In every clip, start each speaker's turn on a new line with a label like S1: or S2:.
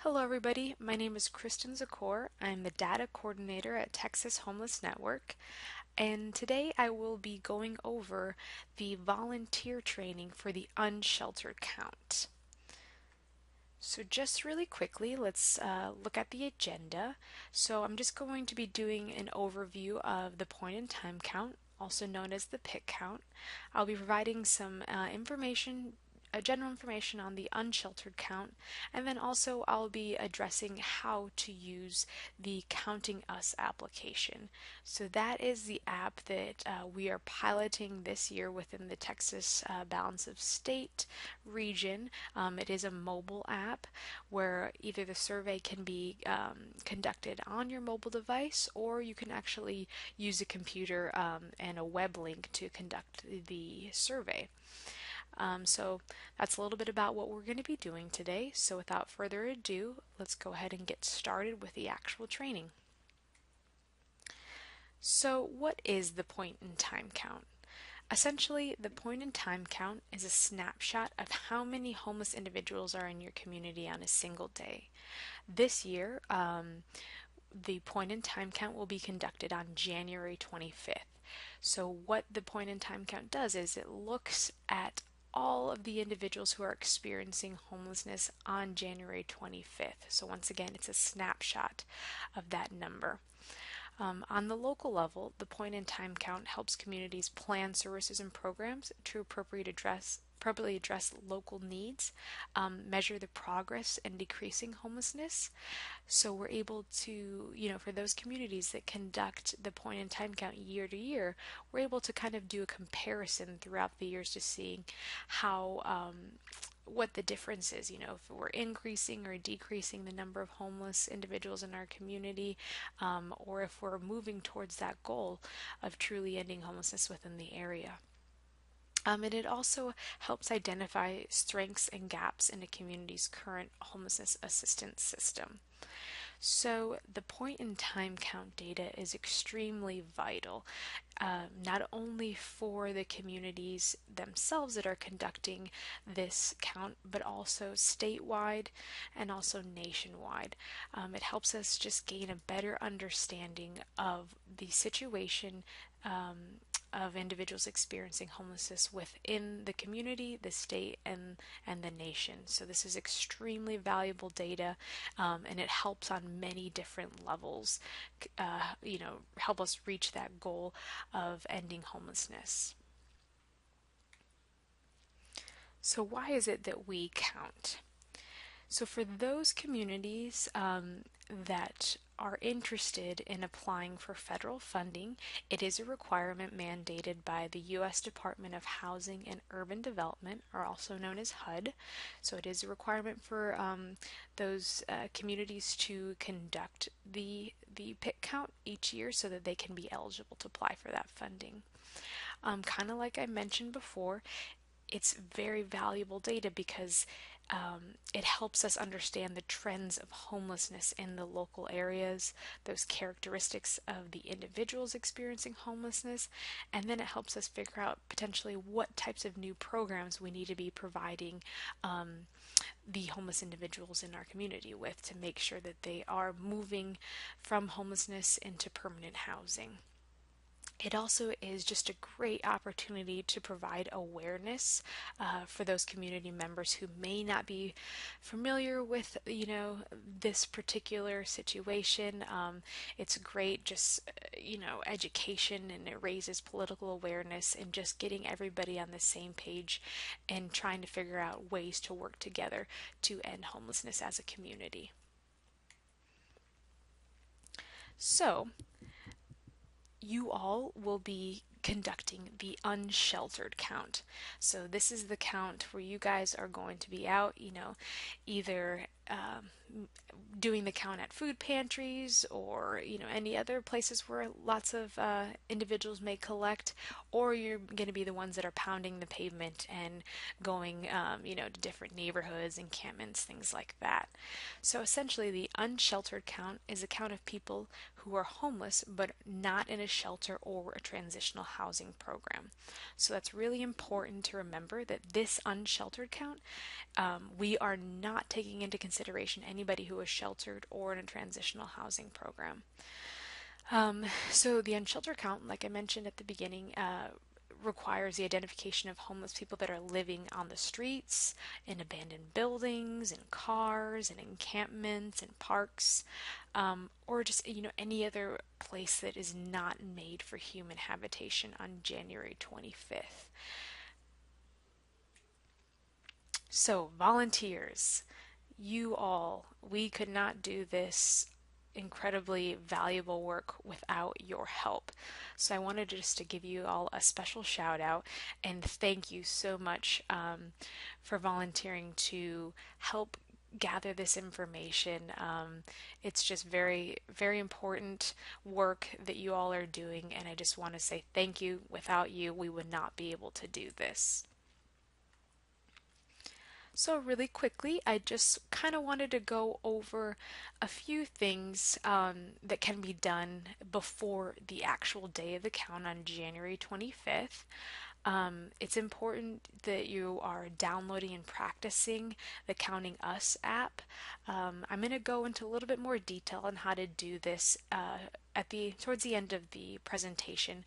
S1: Hello, everybody. My name is Kristen Zakor. I'm the data coordinator at Texas Homeless Network, and today I will be going over the volunteer training for the Unsheltered Count. So, just really quickly, let's look at the agenda. So, I'm just going to be doing an overview of the point in time count, also known as the PIC count. I'll be providing some general information on the unsheltered count, and then also I'll be addressing how to use the Counting Us application. So that is the app that we are piloting this year within the Texas Balance of State region. It is a mobile app where either the survey can be conducted on your mobile device, or you can actually use a computer and a web link to conduct the survey. So that's a little bit about what we're going to be doing today. So without further ado, let's go ahead and get started with the actual training. So what is the point in time count? Essentially, the point in time count is a snapshot of how many homeless individuals are in your community on a single day. This year, the point in time count will be conducted on January 25th. So what the point in time count does is it looks at all of the individuals who are experiencing homelessness on January 25th. So once again, it's a snapshot of that number. On the local level, the point in time count helps communities plan services and programs to appropriately address local needs, measure the progress in decreasing homelessness. So we're able to, for those communities that conduct the point in time count year to year, we're able to kind of do a comparison throughout the years to see how what the difference is, if we're increasing or decreasing the number of homeless individuals in our community, or if we're moving towards that goal of truly ending homelessness within the area. And it also helps identify strengths and gaps in a community's current homelessness assistance system. So the point in time count data is extremely vital, not only for the communities themselves that are conducting this count, but also statewide and also nationwide. It helps us just gain a better understanding of the situation of individuals experiencing homelessness within the community, the state, and the nation. So this is extremely valuable data, and it helps on many different levels, help us reach that goal of ending homelessness. So why is it that we count? So for those communities that are interested in applying for federal funding, it is a requirement mandated by the U.S. Department of Housing and Urban Development, or also known as HUD. So it is a requirement for those communities to conduct the PIC count each year so that they can be eligible to apply for that funding. Kind of like I mentioned before, it's very valuable data because it helps us understand the trends of homelessness in the local areas, those characteristics of the individuals experiencing homelessness, and then it helps us figure out potentially what types of new programs we need to be providing the homeless individuals in our community with to make sure that they are moving from homelessness into permanent housing. It also is just a great opportunity to provide awareness for those community members who may not be familiar with, this particular situation. It's great just, education, and it raises political awareness and just getting everybody on the same page and trying to figure out ways to work together to end homelessness as a community. So, you all will be conducting the unsheltered count. So this is the count where you guys are going to be out, either doing the count at food pantries or any other places where lots of individuals may collect, or you're going to be the ones that are pounding the pavement and going to different neighborhoods, encampments, things like that. So essentially the unsheltered count is a count of people who are homeless but not in a shelter or a transitional housing program. So that's really important to remember that this unsheltered count, we are not taking into consideration anybody who is sheltered or in a transitional housing program. So the unsheltered count, like I mentioned at the beginning, requires the identification of homeless people that are living on the streets, in abandoned buildings, in cars, in encampments, in parks, or just any other place that is not made for human habitation on January 25th. So volunteers, you all, we could not do this incredibly valuable work without your help. So I wanted just to give you all a special shout out and thank you so much for volunteering to help gather this information. It's just very, very important work that you all are doing, and I just want to say thank you. Without you, we would not be able to do this. So, really quickly, I just kind of wanted to go over a few things that can be done before the actual day of the count on January 25th. It's important that you are downloading and practicing the Counting Us app. I'm going to go into a little bit more detail on how to do this towards the end of the presentation.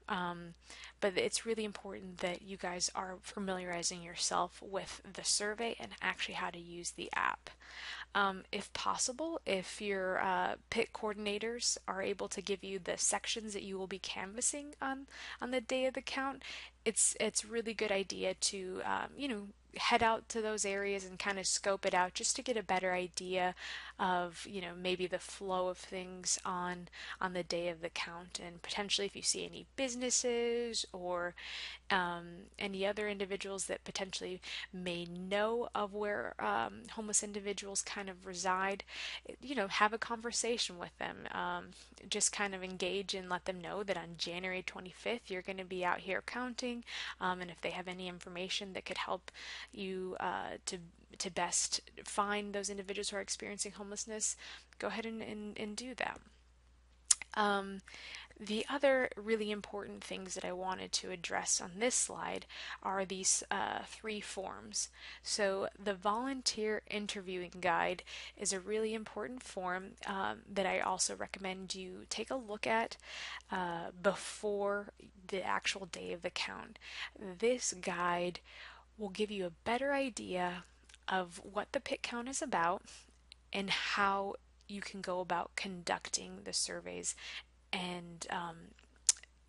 S1: But it's really important that you guys are familiarizing yourself with the survey and actually how to use the app. If possible, if your PIT coordinators are able to give you the sections that you will be canvassing on the day of the count, it's really good idea to head out to those areas and kind of scope it out just to get a better idea of maybe the flow of things on the day of the count, and potentially if you see any businesses or any other individuals that potentially may know of where homeless individuals kind of reside, have a conversation with them. Just kind of engage and let them know that on January 25th you're going to be out here counting, and if they have any information that could help you to best find those individuals who are experiencing homelessness, go ahead and do that. The other really important things that I wanted to address on this slide are these three forms. So the volunteer interviewing guide is a really important form that I also recommend you take a look at before the actual day of the count. This guide will give you a better idea of what the pit count is about and how you can go about conducting the surveys, and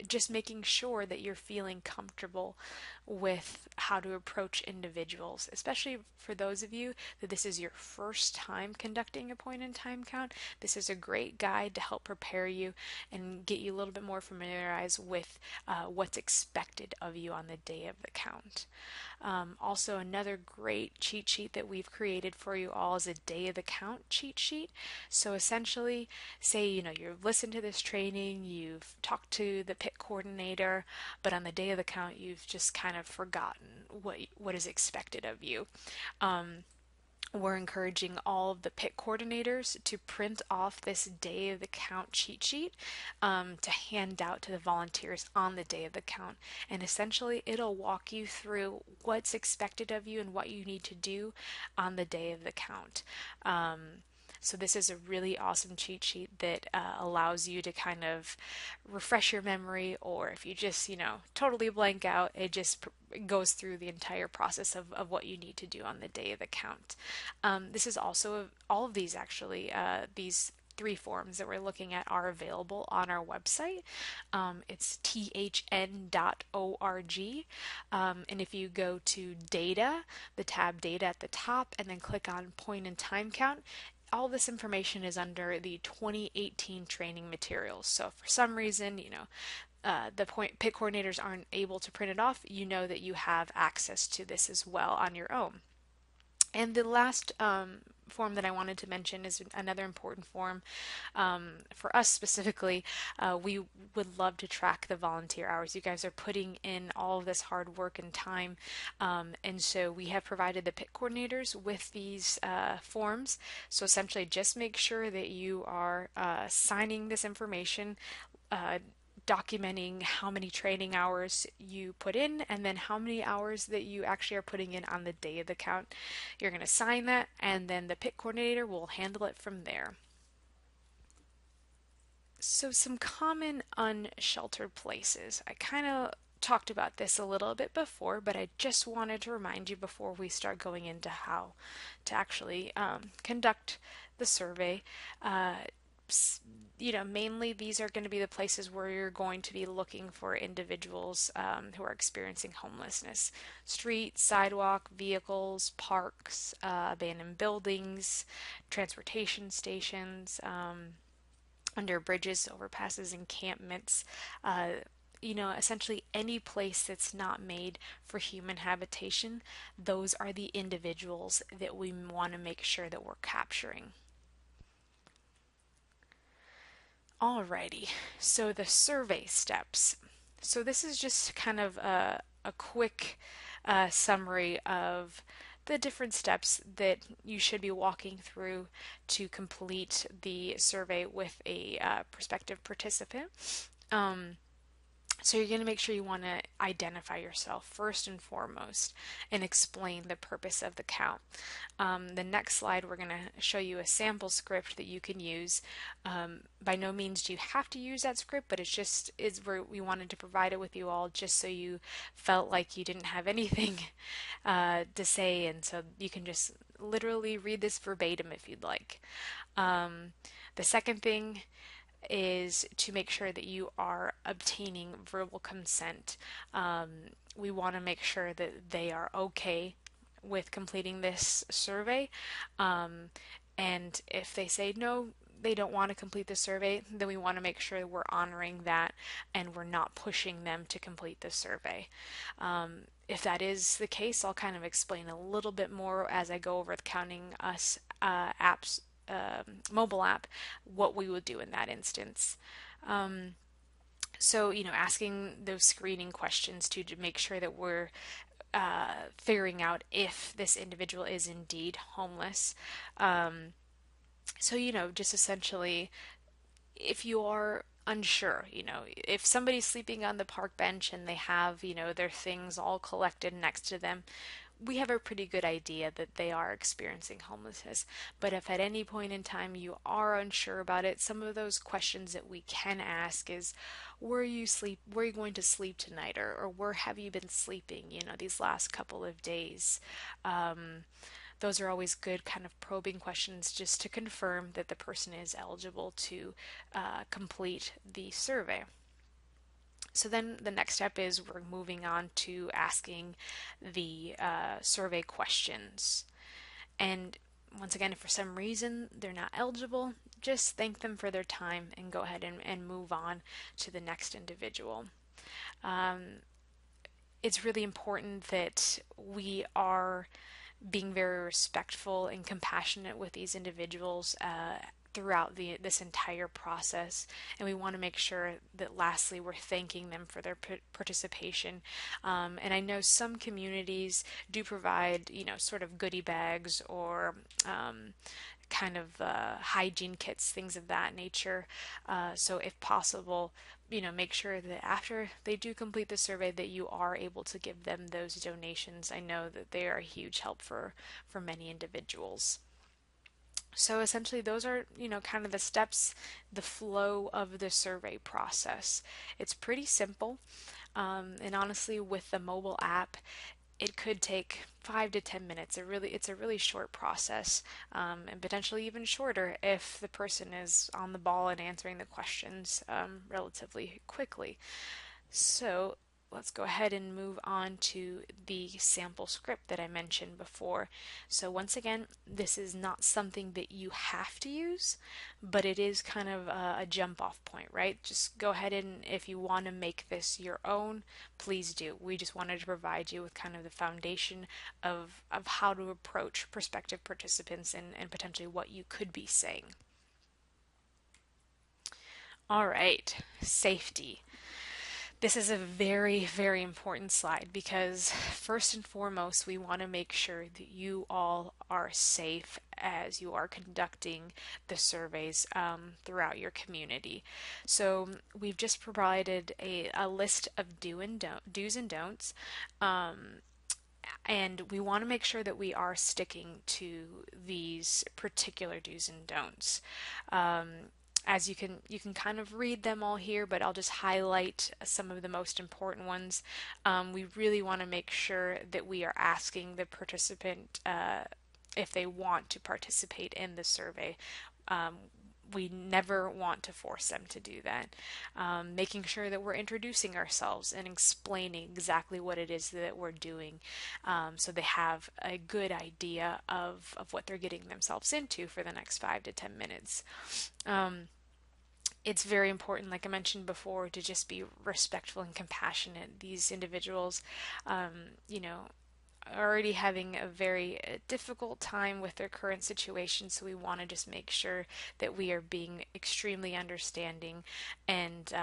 S1: just making sure that you're feeling comfortable with how to approach individuals, especially for those of you that this is your first time conducting a point in time count. This is a great guide to help prepare you and get you a little bit more familiarized with what's expected of you on the day of the count. Also, another great cheat sheet that we've created for you all is a day of the count cheat sheet. So essentially, say you've listened to this training, you've talked to the PIT coordinator, but on the day of the count you've just kind of forgotten what is expected of you. We're encouraging all of the PIT coordinators to print off this day of the count cheat sheet to hand out to the volunteers on the day of the count. And essentially, it'll walk you through what's expected of you and what you need to do on the day of the count. So this is a really awesome cheat sheet that allows you to kind of refresh your memory, or if you just, totally blank out, it just goes through the entire process of what you need to do on the day of the count. This is also, all of these actually, these three forms that we're looking at are available on our website. It's thn.org. And if you go to data, the tab data at the top, and then click on point and time count, all this information is under the 2018 training materials. So if for some reason, the PIT coordinators aren't able to print it off, you know that you have access to this as well on your own. And the last form that I wanted to mention is another important form. For us specifically, we would love to track the volunteer hours. You guys are putting in all of this hard work and time, and so we have provided the PIT coordinators with these forms. So essentially, just make sure that you are signing this information documenting how many training hours you put in and then how many hours that you actually are putting in on the day of the count. You're going to sign that, and then the pit coordinator will handle it from there. So, some common unsheltered places. I kind of talked about this a little bit before, but I just wanted to remind you before we start going into how to actually conduct the survey. Uh, Mainly these are going to be the places where you're going to be looking for individuals who are experiencing homelessness. Streets, sidewalk, vehicles, parks, abandoned buildings, transportation stations, under bridges, overpasses, encampments. Essentially any place that's not made for human habitation, those are the individuals that we want to make sure that we're capturing. Alrighty, so the survey steps. So this is just kind of a quick summary of the different steps that you should be walking through to complete the survey with a prospective participant. So you're going to make sure you want to identify yourself first and foremost and explain the purpose of the count. The next slide, we're going to show you a sample script that you can use. By no means do you have to use that script, but is where we wanted to provide it with you all just so you felt like you didn't have anything to say, and so you can just literally read this verbatim if you'd like. The second thing is to make sure that you are obtaining verbal consent. We want to make sure that they are okay with completing this survey. And if they say no, they don't want to complete the survey, then we want to make sure we're honoring that and we're not pushing them to complete the survey. If that is the case, I'll kind of explain a little bit more as I go over the Counting Us apps mobile app, what we would do in that instance. So, asking those screening questions to make sure that we're figuring out if this individual is indeed homeless. So, just essentially, if you are unsure, if somebody's sleeping on the park bench and they have, their things all collected next to them, we have a pretty good idea that they are experiencing homelessness. But if at any point in time you are unsure about it, some of those questions that we can ask is, where are you going to sleep tonight, or where have you been sleeping, these last couple of days? Those are always good kind of probing questions just to confirm that the person is eligible to complete the survey. So then the next step is we're moving on to asking the survey questions. And once again, if for some reason they're not eligible, just thank them for their time and go ahead and move on to the next individual. It's really important that we are being very respectful and compassionate with these individuals throughout this entire process, and we want to make sure that lastly we're thanking them for their participation. And I know some communities do provide sort of goodie bags or kind of hygiene kits, things of that nature. So if possible, make sure that after they do complete the survey that you are able to give them those donations. I know that they are a huge help for many individuals. So essentially those are, kind of the steps, the flow of the survey process. It's pretty simple. And honestly, with the mobile app, it could take 5 to 10 minutes. It's a really short process, and potentially even shorter if the person is on the ball and answering the questions relatively quickly. So let's go ahead and move on to the sample script that I mentioned before. So once again, this is not something that you have to use, but it is kind of a jump off point, right? Just go ahead and if you want to make this your own, please do. We just wanted to provide you with kind of the foundation of how to approach prospective participants and potentially what you could be saying. All right, safety. This is a very, very important slide because, first and foremost, we want to make sure that you all are safe as you are conducting the surveys throughout your community. So, we've just provided a list of do's and don'ts. And we want to make sure that we are sticking to these particular do's and don'ts. Um, as you can kind of read them all here, but I'll just highlight some of the most important ones. We really want to make sure that we are asking the participant if they want to participate in the survey. Um, we never want to force them to do that. Making sure that we're introducing ourselves and explaining exactly what it is that we're doing, so they have a good idea of what they're getting themselves into for the next 5 to 10 minutes. It's very important, like I mentioned before, to just be respectful and compassionate. These individuals, you know, already having a very difficult time with their current situation, so we want to just make sure that we are being extremely understanding and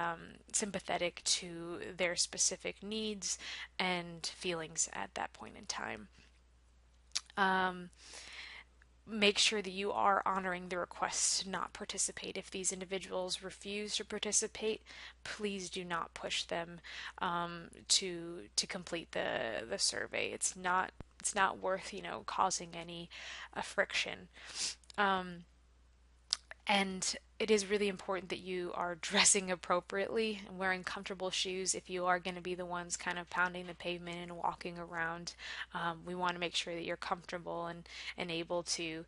S1: sympathetic to their specific needs and feelings at that point in time. Um, Make sure that you are honoring the request to not participate. If these individuals refuse to participate, please do not push them to complete the survey. It's not worth causing any friction. Um, and it is really important that you are dressing appropriately and wearing comfortable shoes if you are going to be the ones kind of pounding the pavement and walking around. We want to make sure that you're comfortable and able to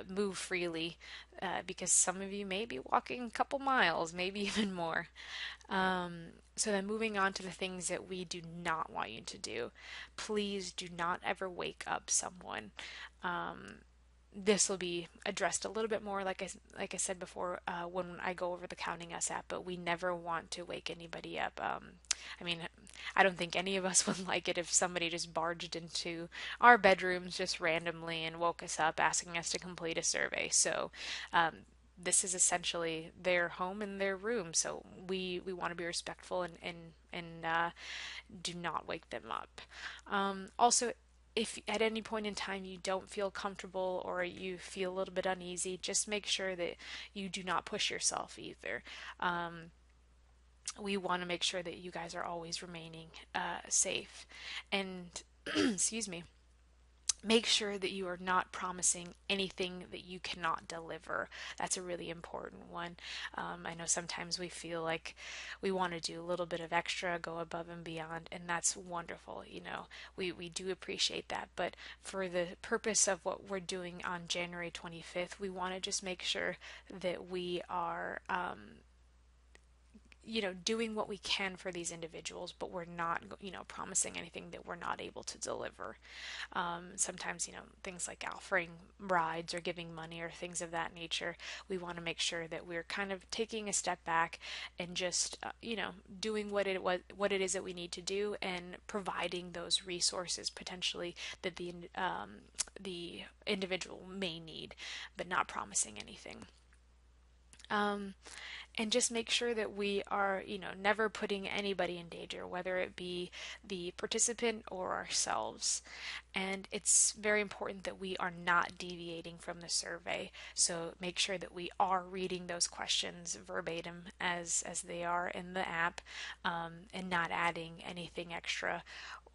S1: move freely because some of you may be walking a couple miles, maybe even more. So then moving on to the things that we do not want you to do. Please do not ever wake up someone. This will be addressed a little bit more, like I said before, when I go over the Counting Us app. But we never want to wake anybody up. I mean, I don't think any of us would like it if somebody just barged into our bedrooms just randomly and woke us up asking us to complete a survey. So. This is essentially their home and their room, so we want to be respectful and do not wake them up. Also, if at any point in time you don't feel comfortable or you feel a little bit uneasy, just make sure that you do not push yourself either. We want to make sure that you guys are always remaining safe. And, excuse me, make sure that you are not promising anything that you cannot deliver. That's a really important one. I know sometimes we feel like we want to do a little bit of extra, go above and beyond, and that's wonderful. We do appreciate that. But for the purpose of what we're doing on January 25th, we want to just make sure that we are doing what we can for these individuals, but we're not, promising anything that we're not able to deliver. Sometimes, things like offering rides or giving money or things of that nature, we want to make sure that we're kind of taking a step back and just, doing what it is that we need to do and providing those resources potentially that the individual may need, but not promising anything. Um, and just make sure that we are, never putting anybody in danger, whether it be the participant or ourselves. And it's very important that we are not deviating from the survey. So make sure that we are reading those questions verbatim as they are in the app, and not adding anything extra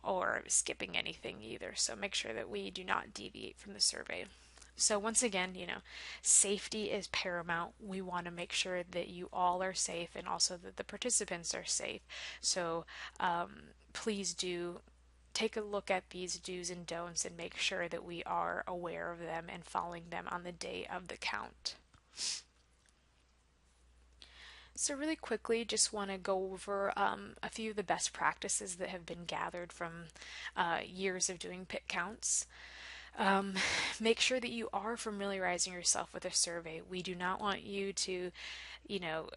S1: or skipping anything either. So make sure that we do not deviate from the survey. So once again, safety is paramount. We want to make sure that you all are safe and also that the participants are safe. So please do take a look at these do's and don'ts and make sure that we are aware of them and following them on the day of the count. So really quickly, just want to go over a few of the best practices that have been gathered from years of doing pit counts. Um, Make sure that you are familiarizing yourself with a survey. We do not want you to, you know,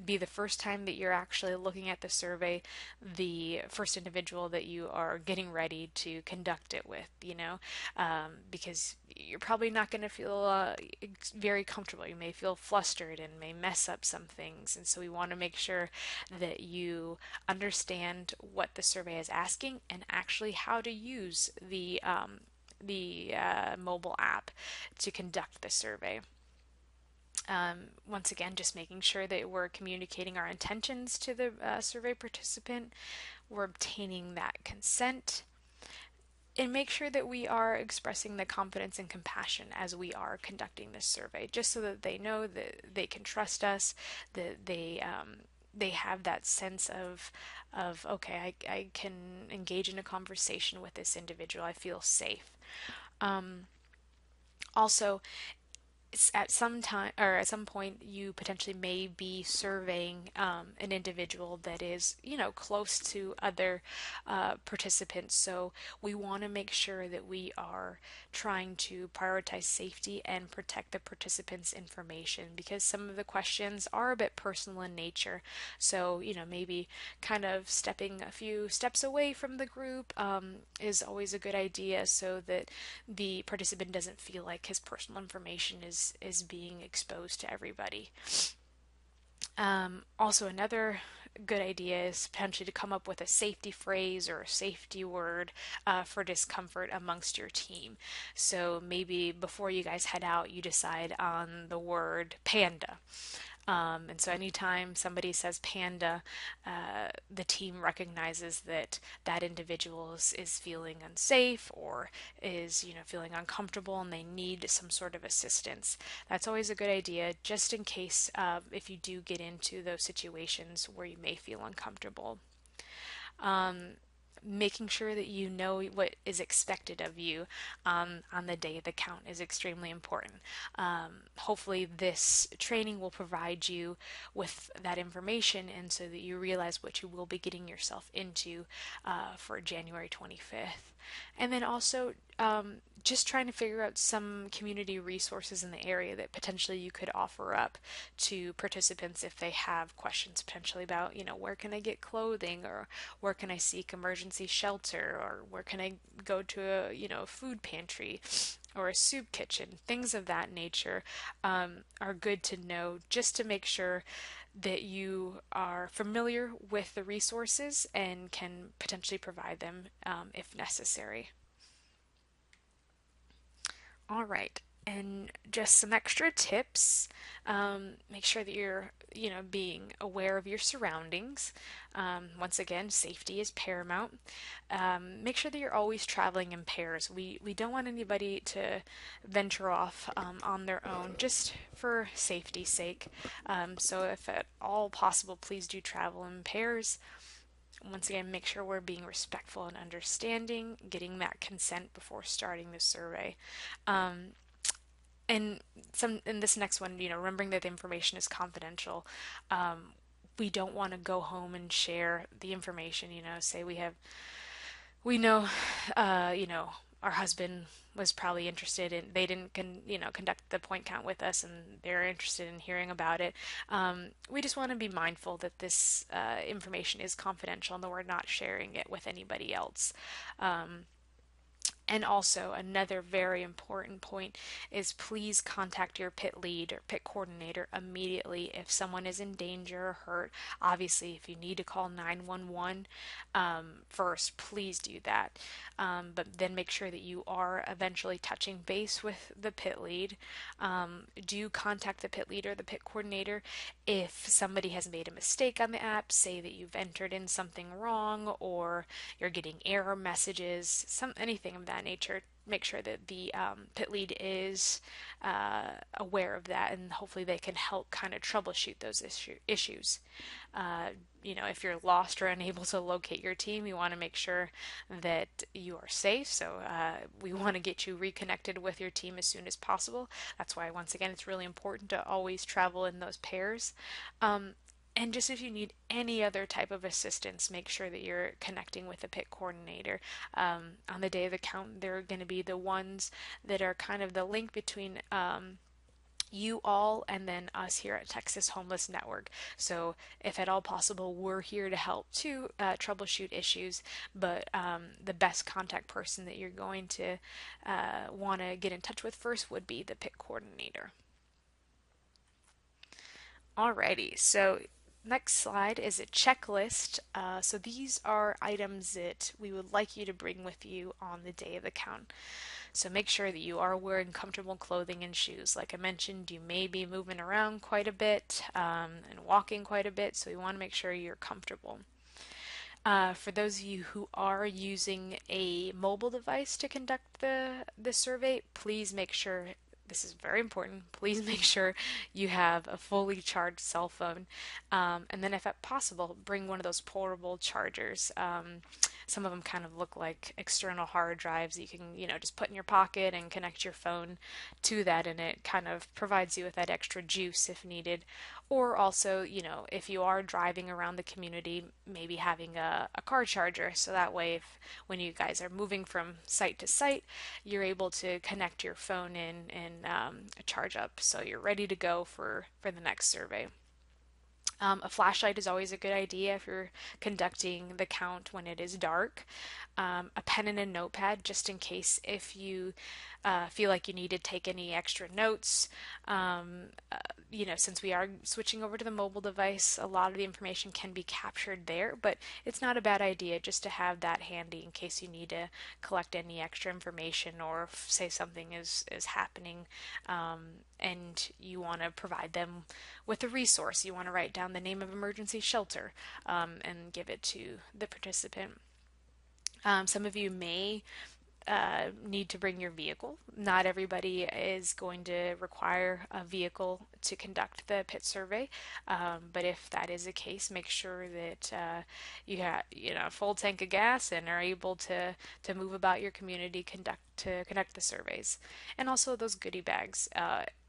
S1: be the first time that you're actually looking at the survey, the first individual that you are getting ready to conduct it with, because you're probably not going to feel very comfortable. You may feel flustered and may mess up some things. And so we want to make sure that you understand what the survey is asking and actually how to use the mobile app to conduct the survey. Once again, just making sure that we're communicating our intentions to the survey participant, we're obtaining that consent, and make sure that we are expressing the confidence and compassion as we are conducting this survey, just so that they know that they can trust us, that they have that sense of okay, I can engage in a conversation with this individual. I feel safe. Also, at some time or at some point you potentially may be surveying an individual that is close to other participants, so we want to make sure that we are trying to prioritize safety and protect the participants information, because some of the questions are a bit personal in nature. So maybe kind of stepping a few steps away from the group is always a good idea, so that the participant doesn't feel like his personal information is being exposed to everybody. Also, another good idea is potentially to come up with a safety phrase or a safety word for discomfort amongst your team. So maybe before you guys head out, you decide on the word panda. And so anytime somebody says panda, the team recognizes that that individual is feeling unsafe or is, feeling uncomfortable and they need some sort of assistance. That's always a good idea, just in case if you do get into those situations where you may feel uncomfortable. Making sure that you know what is expected of you on the day of the count is extremely important. Hopefully, this training will provide you with that information, and so that you realize what you will be getting yourself into for January 25th. And then also, just trying to figure out some community resources in the area that potentially you could offer up to participants if they have questions potentially about, where can I get clothing, or where can I seek emergency shelter, or where can I go to a, food pantry or a soup kitchen. Things of that nature are good to know, just to make sure that you are familiar with the resources and can potentially provide them if necessary. All right. And just some extra tips. Make sure that you're, being aware of your surroundings. Once again, safety is paramount. Make sure that you're always traveling in pairs. We don't want anybody to venture off on their own, just for safety's sake. So if at all possible, please do travel in pairs. Once again, make sure we're being respectful and understanding, getting that consent before starting the survey. Um, and some in this next one, remembering that the information is confidential. We don't want to go home and share the information. Say we know, our husband was probably interested in, they didn't conduct the point count with us, and they're interested in hearing about it. We just want to be mindful that this information is confidential and that we're not sharing it with anybody else. And also, another very important point is please contact your pit lead or pit coordinator immediately if someone is in danger or hurt. Obviously, if you need to call 911 first, please do that. But then make sure that you are eventually touching base with the pit lead. Do contact the pit leader, the pit coordinator, if somebody has made a mistake on the app, say that you've entered in something wrong or you're getting error messages, anything of that nature. Make sure that the pit lead is aware of that, and hopefully they can help kind of troubleshoot those issues. If you're lost or unable to locate your team, you want to make sure that you are safe. So we want to get you reconnected with your team as soon as possible. That's why, once again, it's really important to always travel in those pairs. And just if you need any other type of assistance, make sure that you're connecting with a pit coordinator. On the day of the count, they're going to be the ones that are kind of the link between you all and then us here at Texas Homeless Network. So, if at all possible, we're here to help to troubleshoot issues. But the best contact person that you're going to want to get in touch with first would be the pit coordinator. Alrighty, so next slide is a checklist. So these are items that we would like you to bring with you on the day of the count. So make sure that you are wearing comfortable clothing and shoes. Like I mentioned, you may be moving around quite a bit and walking quite a bit, so you want to make sure you're comfortable. For those of you who are using a mobile device to conduct the survey, please make sure this is very important. Please make sure you have a fully charged cell phone. And then, if at possible, bring one of those portable chargers. Some of them kind of look like external hard drives that you can, just put in your pocket and connect your phone to that, and it kind of provides you with that extra juice if needed. Or also, if you are driving around the community, maybe having a car charger, so that way, if when you guys are moving from site to site, you're able to connect your phone in and charge up, so you're ready to go for the next survey. A flashlight is always a good idea if you're conducting the count when it is dark. A pen and a notepad just in case if you feel like you need to take any extra notes. Since we are switching over to the mobile device, a lot of the information can be captured there, but it's not a bad idea just to have that handy in case you need to collect any extra information or if, say, something is happening and you want to provide them with a resource. You want to write down the name of emergency shelter and give it to the participant. Some of you may need to bring your vehicle. Not everybody is going to require a vehicle to conduct the pit survey, but if that is the case, make sure that you have a full tank of gas and are able to move about your community to conduct the surveys, and also those goodie bags.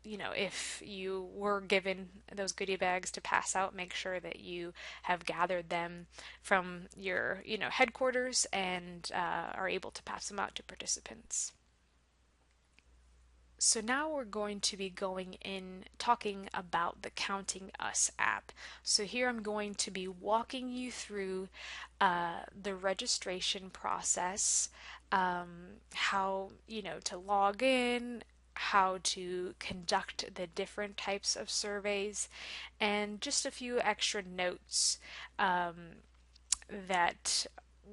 S1: If you were given those goodie bags to pass out, make sure that you have gathered them from your, headquarters and are able to pass them out to participants. So now we're going to be going in talking about the Counting Us app. So here I'm going to be walking you through the registration process, how, to log in, how to conduct the different types of surveys, and just a few extra notes that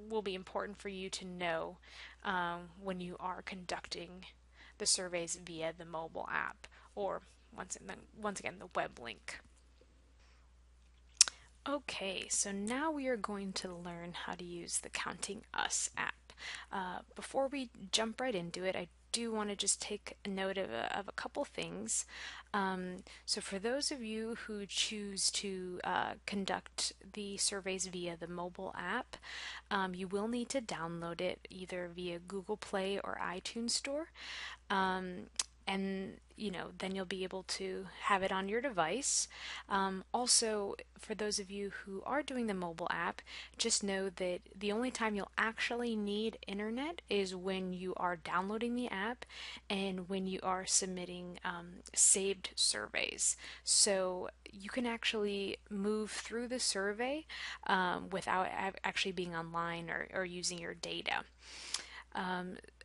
S1: will be important for you to know when you are conducting the surveys via the mobile app or once again the web link. Okay, so now we are going to learn how to use the Counting Us app. Before we jump right into it, I do want to just take a note of a couple things. So for those of you who choose to conduct the surveys via the mobile app, you will need to download it either via Google Play or iTunes Store. And then you'll be able to have it on your device. Also, for those of you who are doing the mobile app, just know that the only time you'll actually need internet is when you are downloading the app and when you are submitting saved surveys. So you can actually move through the survey without actually being online or using your data.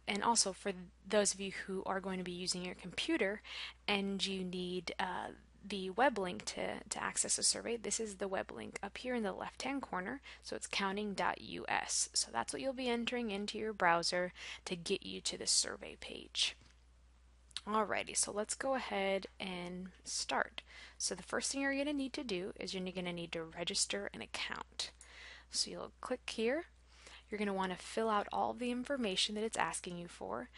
S1: And also for those of you who are going to be using your computer and you need the web link to access a survey, this is the web link up here in the left hand corner. So it's counting.us. So that's what you'll be entering into your browser to get you to the survey page. Alrighty, so let's go ahead and start. So the first thing you're going to need to do is you're going to need to register an account. So you'll click here. You're going to want to fill out all the information that it's asking you for.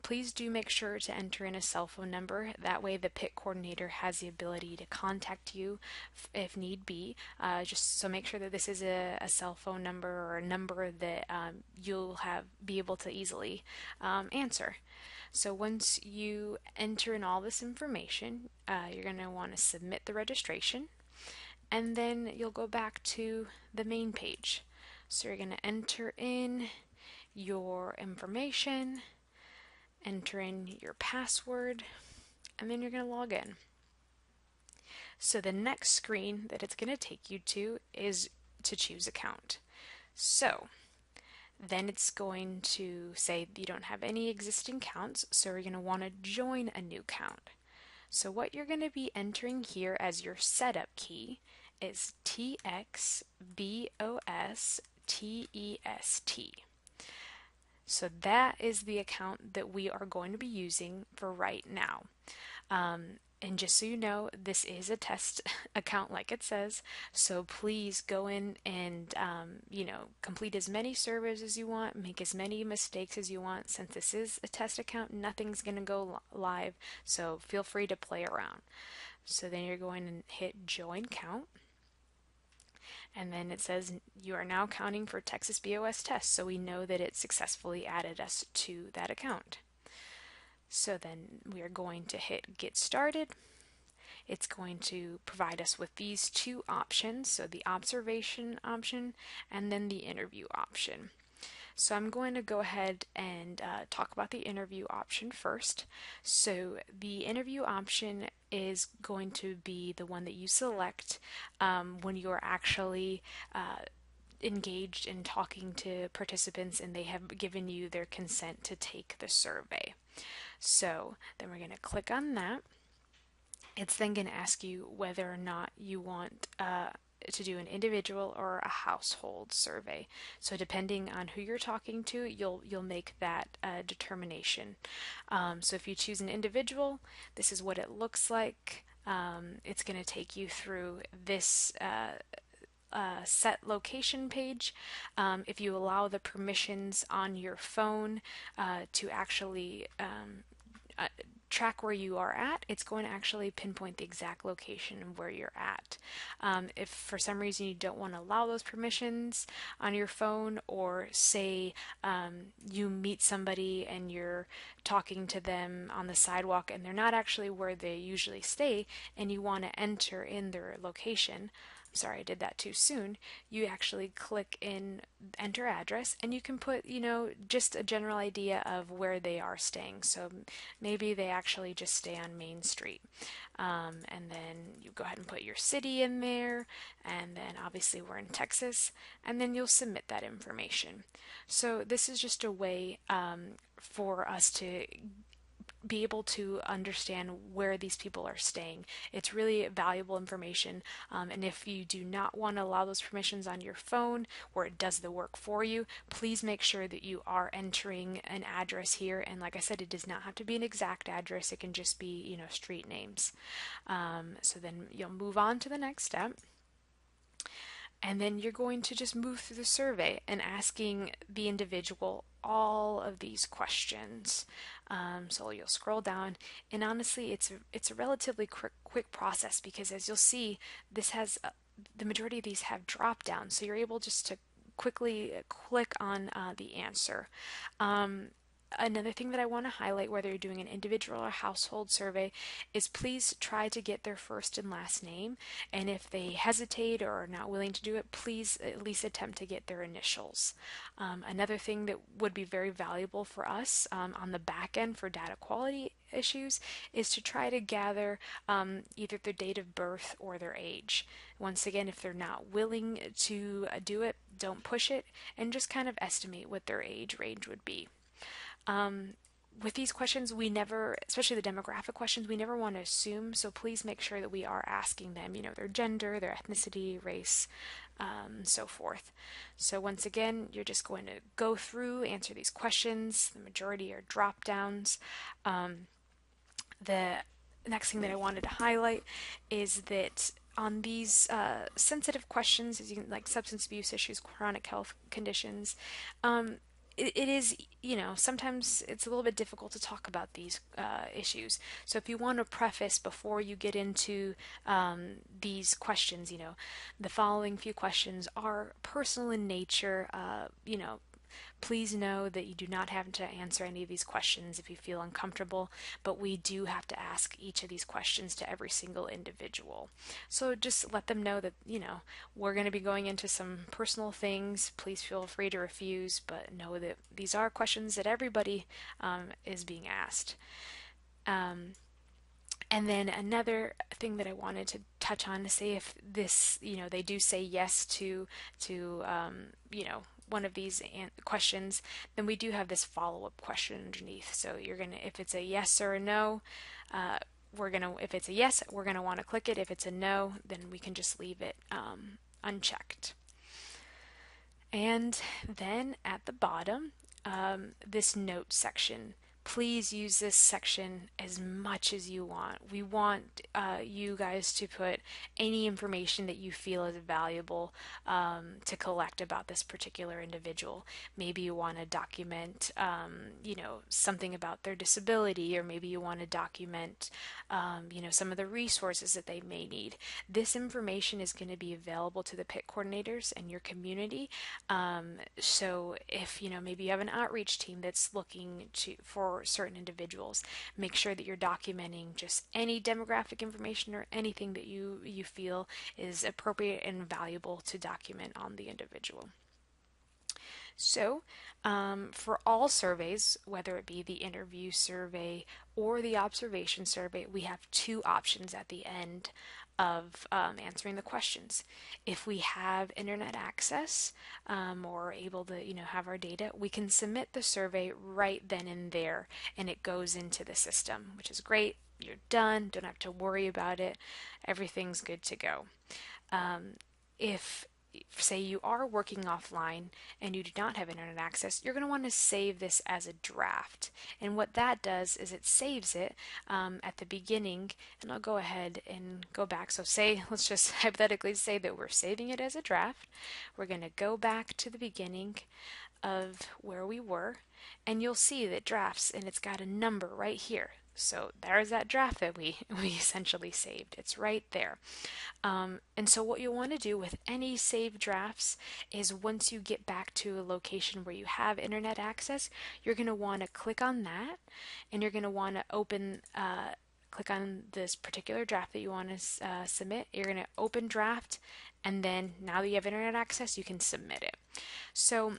S1: Please do make sure to enter in a cell phone number. That way the PIT coordinator has the ability to contact you if need be. Just so make sure that this is a cell phone number or a number that you'll be able to easily answer. So once you enter in all this information, you're going to want to submit the registration. and then you'll go back to the main page. So you're going to enter in your information, enter in your password, and then you're going to log in. So the next screen that it's going to take you to is to choose account. So then it's going to say you don't have any existing accounts, so you're going to want to join a new account. So what you're going to be entering here as your setup key is TXBOSTEST. So that is the account that we are going to be using for right now. And just so you know, this is a test account like it says, so please go in and, complete as many surveys as you want, make as many mistakes as you want. Since this is a test account, nothing's going to go live, so feel free to play around. So then you're going to hit Join Count. And then it says you are now counting for Texas BOS test, so we know that it successfully added us to that account. So then we are going to hit Get Started. It's going to provide us with these two options, so the observation option and then the interview option. So I'm going to go ahead and talk about the interview option first. So the interview option is going to be the one that you select when you're actually engaged in talking to participants and they have given you their consent to take the survey. So then we're going to click on that. It's then going to ask you whether or not you want to do an individual or a household survey. So depending on who you're talking to, you'll make that determination. So if you choose an individual, this is what it looks like. It's going to take you through this set location page. If you allow the permissions on your phone to actually track where you are at, it's going to actually pinpoint the exact location of where you're at. If for some reason you don't want to allow those permissions on your phone, or say you meet somebody and you're talking to them on the sidewalk and they're not actually where they usually stay, and you want to enter in their location, sorry, I did that too soon, you actually click in enter address and you can put, just a general idea of where they are staying. So maybe they actually just stay on Main Street. And then you go ahead and put your city in there, and then obviously we're in Texas, and then you'll submit that information. So this is just a way for us to be able to understand where these people are staying. It's really valuable information, and if you do not want to allow those permissions on your phone where it does the work for you, please make sure that you are entering an address here. And like I said, it does not have to be an exact address. It can just be, street names. So then you'll move on to the next step. And then you're going to just move through the survey and asking the individual all of these questions. So you'll scroll down, and honestly, it's a relatively quick process, because as you'll see, this has the majority of these have drop downs, so you're able just to quickly click on the answer. Another thing that I want to highlight, whether you're doing an individual or household survey, is please try to get their first and last name. And if they hesitate or are not willing to do it, please at least attempt to get their initials. Another thing that would be very valuable for us on the back end for data quality issues is to try to gather either their date of birth or their age. Once again, if they're not willing to do it, don't push it, and just kind of estimate what their age range would be. With these questions, we never, especially the demographic questions, we never want to assume, so please make sure that we are asking them, their gender, their ethnicity, race, so forth. So once again, you're just going to go through, answer these questions. The majority are drop downs. The next thing that I wanted to highlight is that on these sensitive questions, like substance abuse issues, chronic health conditions, it is, sometimes it's a little bit difficult to talk about these issues. So if you want to preface before you get into these questions, the following few questions are personal in nature. Please know that you do not have to answer any of these questions if you feel uncomfortable, but we do have to ask each of these questions to every single individual. So just let them know that, we're going to be going into some personal things. Please feel free to refuse, but know that these are questions that everybody is being asked. Um, and then another thing that I wanted to touch on to say if this, they do say yes to one of these questions, then we do have this follow-up question underneath. So you're gonna, if it's a yes or a no, if it's a yes, we're gonna want to click it. If it's a no, then we can just leave it unchecked. And then at the bottom, this note section. Please use this section as much as you want. We want you guys to put any information that you feel is valuable to collect about this particular individual. Maybe you want to document, something about their disability, or maybe you want to document, some of the resources that they may need. This information is going to be available to the PIT coordinators and your community. So if, maybe you have an outreach team that's looking for certain individuals, make sure that you're documenting just any demographic information or anything that you feel is appropriate and valuable to document on the individual. So, for all surveys, whether it be the interview survey or the observation survey, we have two options at the end of answering the questions. If we have internet access or able to, have our data, we can submit the survey right then and there, and it goes into the system, which is great. You're done. Don't have to worry about it. Everything's good to go. If say you are working offline and you do not have internet access, you're going to want to save this as a draft. And what that does is it saves it at the beginning. And I'll go ahead and go back. So let's just hypothetically say that we're saving it as a draft. We're going to go back to the beginning of where we were, and you'll see that drafts, and it's got a number right here. So there's that draft that we essentially saved. It's right there. And so what you'll want to do with any saved drafts is once you get back to a location where you have internet access, you're going to want to click on that, and you're going to want to click on this particular draft that you want to submit. You're going to open draft, and then now that you have internet access, you can submit it. So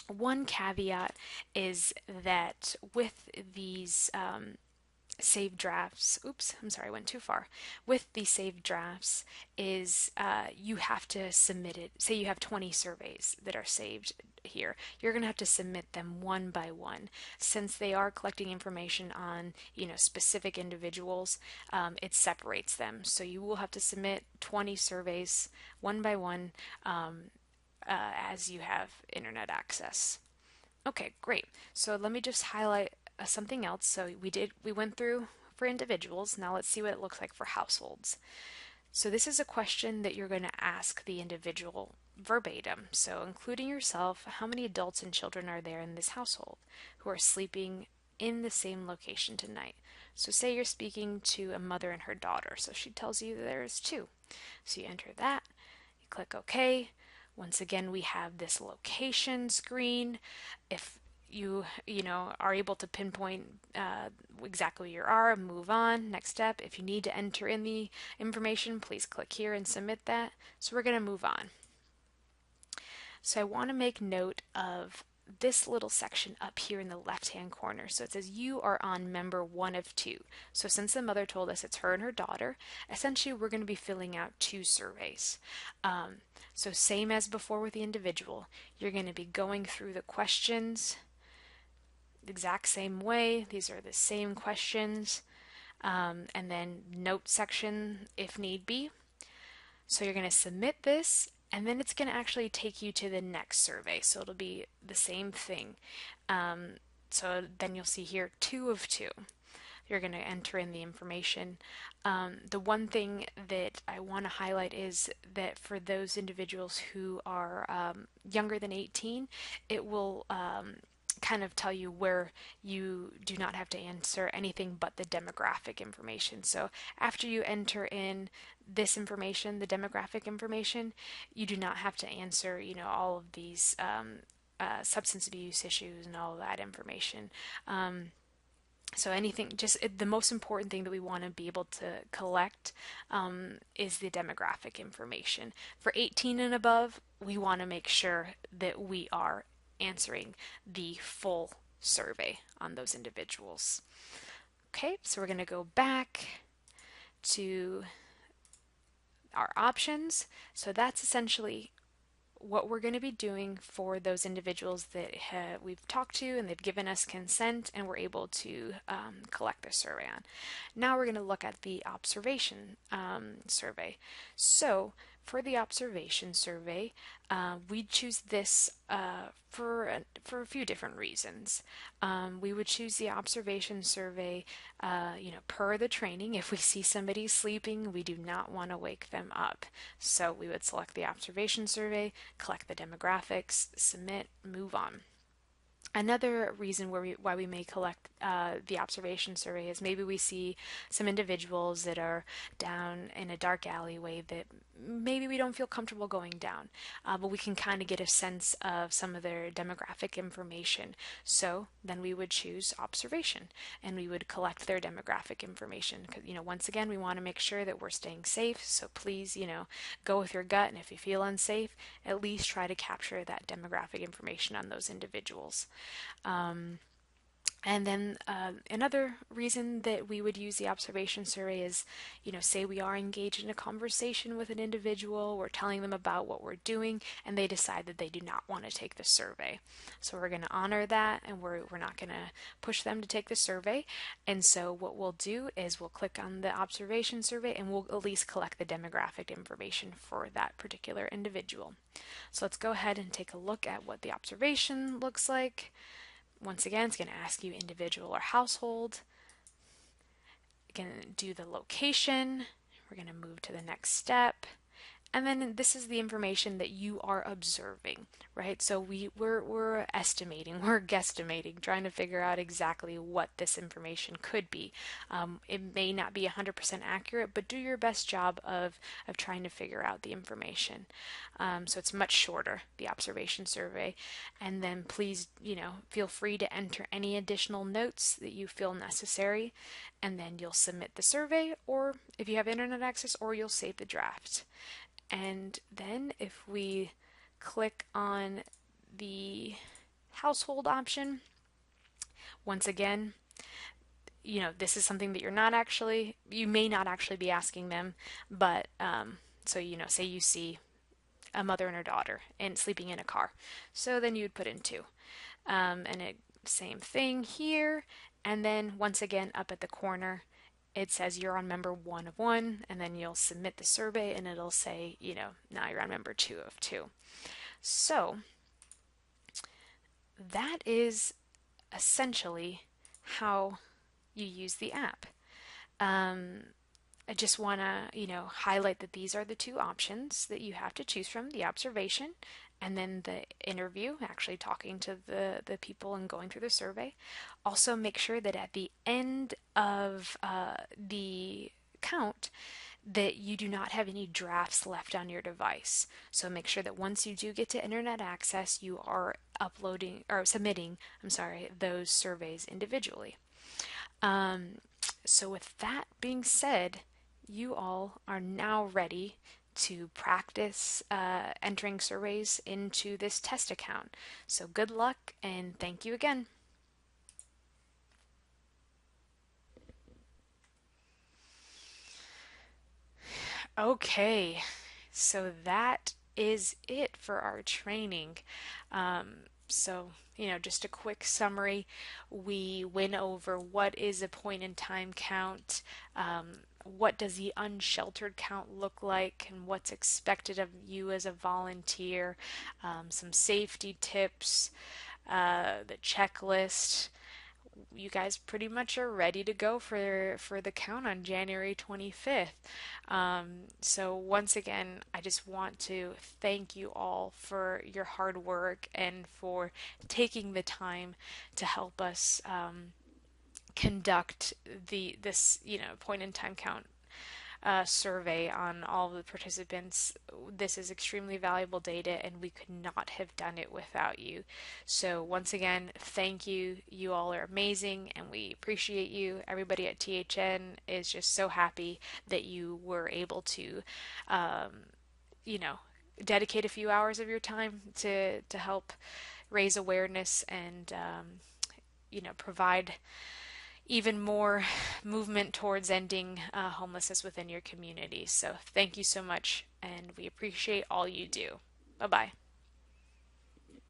S1: one caveat is that with these saved drafts, I went too far. With the saved drafts is you have to submit it. Say you have 20 surveys that are saved here. You're going to have to submit them one by one. Since they are collecting information on, specific individuals, it separates them. So you will have to submit 20 surveys one by one as you have internet access. Okay, great. So let me just highlight something else. So we went through for individuals. Now let's see what it looks like for households. So this is a question that you're going to ask the individual verbatim. So including yourself, how many adults and children are there in this household who are sleeping in the same location tonight? So say you're speaking to a mother and her daughter. So she tells you there's two. So you enter that, you click OK. Once again, we have this location screen. If you are able to pinpoint exactly where you are, move on. Next step, if you need to enter in the information, please click here and submit that. So we're going to move on. So I want to make note of this little section up here in the left-hand corner. So it says you are on member 1 of 2. So since the mother told us it's her and her daughter, essentially we're going to be filling out 2 surveys. So same as before with the individual, you're going to be going through the questions the exact same way. These are the same questions, and then note section if need be. So you're going to submit this, and then it's going to actually take you to the next survey. So it'll be the same thing. So then you'll see here 2 of 2. You're going to enter in the information. The one thing that I want to highlight is that for those individuals who are younger than 18, it will kind of tell you where you do not have to answer anything but the demographic information. So after you enter in this information, the demographic information, you do not have to answer, all of these substance abuse issues and all of that information. So anything, just the most important thing that we want to be able to collect is the demographic information. For 18 and above, we want to make sure that we are answering the full survey on those individuals. Okay, so we're going to go back to our options. So that's essentially what we're going to be doing for those individuals that we've talked to and they've given us consent and we're able to collect their survey on. Now we're going to look at the observation survey. So for the observation survey, we choose this for a few different reasons. We would choose the observation survey, per the training. If we see somebody sleeping, we do not want to wake them up. So we would select the observation survey, collect the demographics, submit, move on. Another reason why we may collect the observation survey is maybe we see some individuals that are down in a dark alleyway that maybe we don't feel comfortable going down, but we can kind of get a sense of some of their demographic information. So then we would choose observation and we would collect their demographic information. Because, once again, we want to make sure that we're staying safe. So please, go with your gut, and if you feel unsafe, at least try to capture that demographic information on those individuals. And then another reason that we would use the observation survey is, say we are engaged in a conversation with an individual, we're telling them about what we're doing, and they decide that they do not want to take the survey. So we're going to honor that, and we're not going to push them to take the survey. And so what we'll do is we'll click on the observation survey, and we'll at least collect the demographic information for that particular individual. So let's go ahead and take a look at what the observation looks like. Once again, it's going to ask you individual or household. We're going to do the location. We're going to move to the next step. And then this is the information that you are observing, right? So we're estimating, we're guesstimating, trying to figure out exactly what this information could be. It may not be 100% accurate, but do your best job of trying to figure out the information. So it's much shorter, the observation survey. And then please, feel free to enter any additional notes that you feel necessary. And then you'll submit the survey, or if you have internet access, or you'll save the draft. And then if we click on the household option, once again, this is something that you may not actually be asking them, but so, say you see a mother and her daughter and sleeping in a car. So then you'd put in 2. Same thing here. And then once again, up at the corner, it says you're on member 1 of 1, and then you'll submit the survey and it'll say, now you're on member 2 of 2. So that is essentially how you use the app. I just want to, highlight that these are the 2 options that you have to choose from, the observation and then the interview, actually talking to the people and going through the survey. Also make sure that at the end of the count that you do not have any drafts left on your device. So make sure that once you do get to internet access, you are submitting those surveys individually. So with that being said, you all are now ready to practice entering surveys into this test account. So good luck and thank you again. Okay, so that is it for our training. So, just a quick summary. We went over what is a point in time count, what does the unsheltered count look like, and what's expected of you as a volunteer, some safety tips, the checklist. You guys pretty much are ready to go for the count on January 25th. So once again, I just want to thank you all for your hard work and for taking the time to help us conduct this point in time count survey on all of the participants. This is extremely valuable data, and we could not have done it without you. So, once again, thank you. You all are amazing, and we appreciate you. Everybody at THN is just so happy that you were able to, um, you know, dedicate a few hours of your time to help raise awareness and provide even more movement towards ending homelessness within your community. So thank you so much, and we appreciate all you do. Bye bye.